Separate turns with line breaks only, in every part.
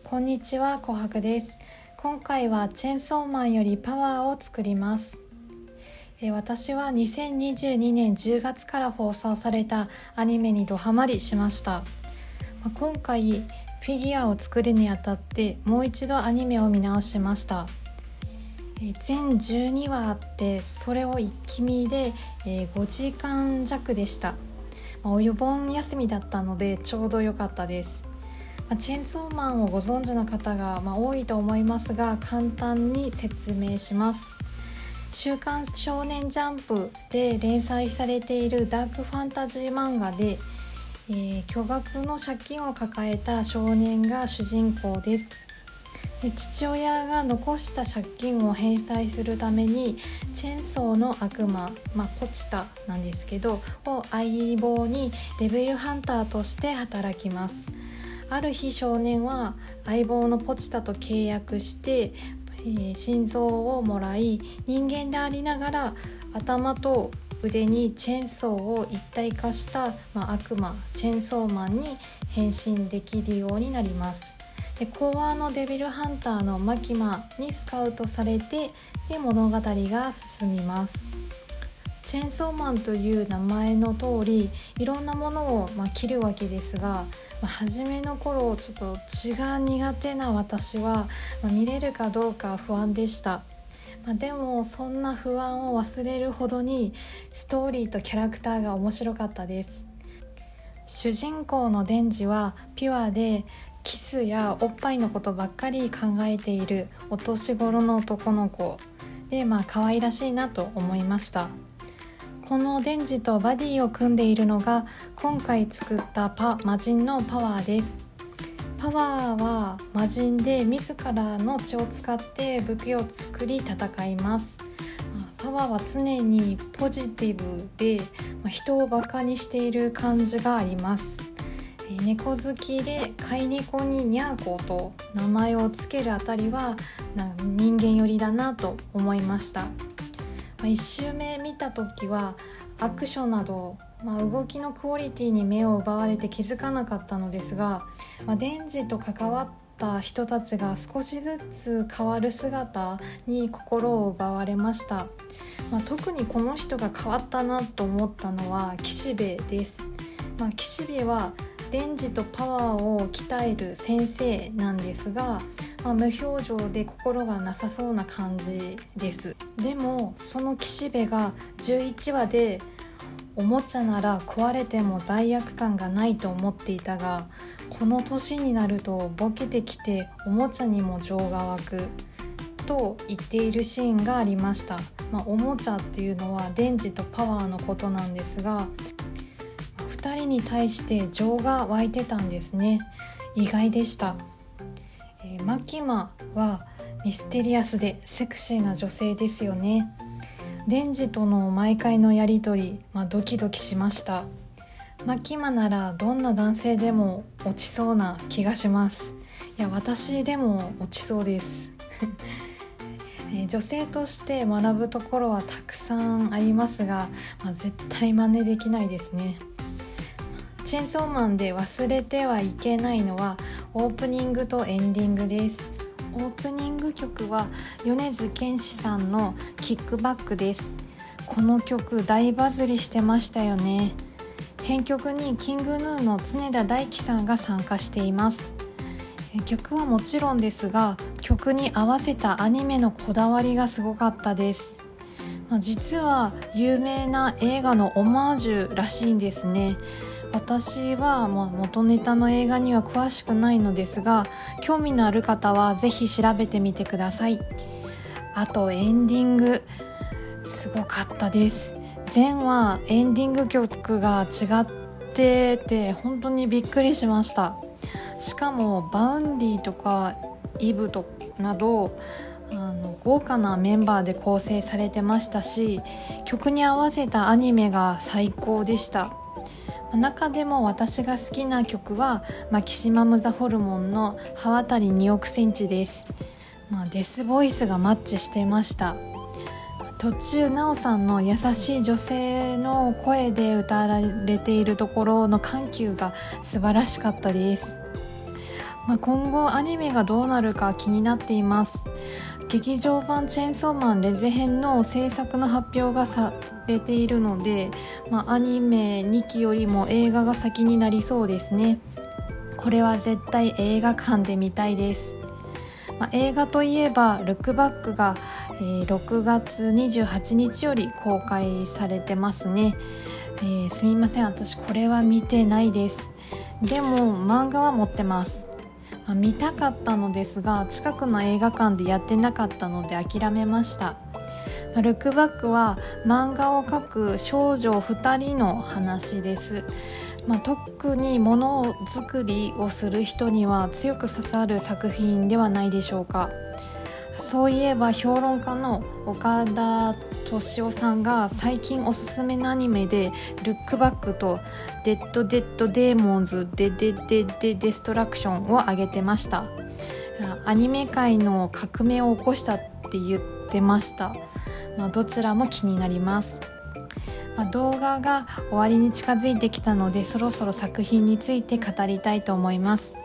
こんにちは、こはくです。今回はチェンソーマンよりパワーを作ります。私は2022年10月から放送されたアニメにドハマりしました。今回フィギュアを作るにあたってもう一度アニメを見直しました。全12話あってそれを一気見で5時間弱でした。お盆休みだったのでちょうど良かったです。チェンソーマンをご存知の方が多いと思いますが、簡単に説明します。週刊少年ジャンプで連載されているダークファンタジー漫画で、巨額の借金を抱えた少年が主人公です。父親が残した借金を返済するためにチェンソーの悪魔、ポチタなんですけどを相棒にデビルハンターとして働きます。ある日少年は相棒のポチタと契約して、心臓をもらい、人間でありながら頭と腕にチェーンソーを一体化した、悪魔チェーンソーマンに変身できるようになります。で、考案のデビルハンターのマキマにスカウトされて、で物語が進みます。チェーンソーマンという名前の通りいろんなものを切るわけですが、初めの頃ちょっと血が苦手な私は、見れるかどうか不安でした。でもそんな不安を忘れるほどにストーリーとキャラクターが面白かったです。主人公のデンジはピュアでキスやおっぱいのことばっかり考えているお年頃の男の子で、可愛らしいなと思いました。このデンジとバディを組んでいるのが今回作った魔人のパワーです。パワーは魔人で自らの血を使って武器を作り戦います。パワーは常にポジティブで人をバカにしている感じがあります。猫好きで飼い猫にニャーコと名前をつけるあたりは人間寄りだなと思いました。1周目見た時はアクションなど、動きのクオリティに目を奪われて気づかなかったのですが、デンジと関わった人たちが少しずつ変わる姿に心を奪われました。特にこの人が変わったなと思ったのは岸辺です。岸辺はデンジとパワーを鍛える先生なんですが、無表情で心がなさそうな感じです。でもその岸辺が11話でおもちゃなら壊れても罪悪感がないと思っていたが、この年になるとボケてきておもちゃにも情が湧くと言っているシーンがありました。おもちゃっていうのはデンジとパワーのことなんですが、2人に対して情が湧いてたんですね。意外でした。マキマはミステリアスでセクシーな女性ですよね。デンジとの毎回のやりとり、ドキドキしました。マキマならどんな男性でも落ちそうな気がします。いや、私でも落ちそうです女性として学ぶところはたくさんありますが、絶対真似できないですね。チェンソーマンで忘れてはいけないのはオープニングとエンディングです。オープニング曲は米津玄師さんのキックバックです。この曲大バズりしてましたよね。編曲にキングヌーの常田大希さんが参加しています。曲はもちろんですが、曲に合わせたアニメのこだわりがすごかったです。実は有名な映画のオマージュらしいんですね。私は元ネタの映画には詳しくないのですが、興味のある方はぜひ調べてみてください。あとエンディングすごかったです。前話エンディング曲が違ってて本当にびっくりしました。しかもバウンディとかイブとなど豪華なメンバーで構成されてましたし、曲に合わせたアニメが最高でした。中でも私が好きな曲はマキシマムザホルモンの刃渡り2億センチです。デスボイスがマッチしてました。途中ナオさんの優しい女性の声で歌われているところの緩急が素晴らしかったです。今後アニメがどうなるか気になっています。劇場版チェーンソーマンレゼ編の制作の発表がされているので、アニメ2期よりも映画が先になりそうですね。これは絶対映画館で見たいです。映画といえばルックバックが、6月28日より公開されてますね。すみません、私これは見てないです。でも漫画は持ってます。見たかったのですが近くの映画館でやってなかったので諦めました。ルックバックは漫画を描く少女2人の話です。特にものづくりをする人には強く刺さる作品ではないでしょうか。そういえば評論家の岡田敏夫さんが最近おすすめのアニメでルックバックとデッドデッドデーモンズデデデデデストラクションを挙げてました。アニメ界の革命を起こしたって言ってました。どちらも気になります。動画が終わりに近づいてきたのでそろそろ作品について語りたいと思います。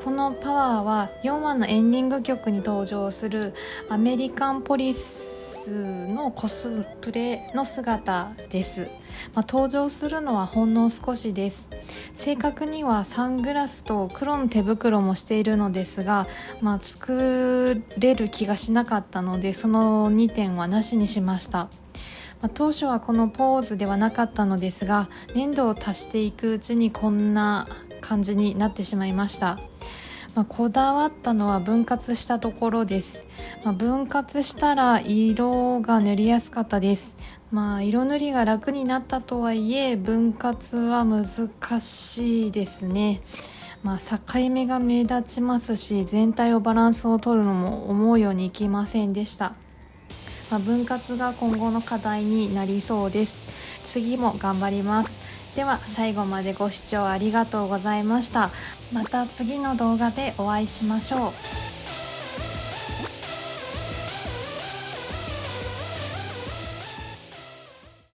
このパワーは4話のエンディング曲に登場するアメリカンポリスのコスプレの姿です。登場するのはほんの少しです。正確にはサングラスと黒の手袋もしているのですが、作れる気がしなかったのでその2点はなしにしました。当初はこのポーズではなかったのですが粘土を足していくうちにこんな感じになってしまいました。こだわったのは分割したところです。分割したら色が塗りやすかったです。色塗りが楽になったとはいえ分割は難しいですね。境目が目立ちますし全体をバランスを取るのも思うようにいきませんでした。分割が今後の課題になりそうです。次も頑張ります。では最後までご視聴ありがとうございました。また次の動画でお会いしましょう。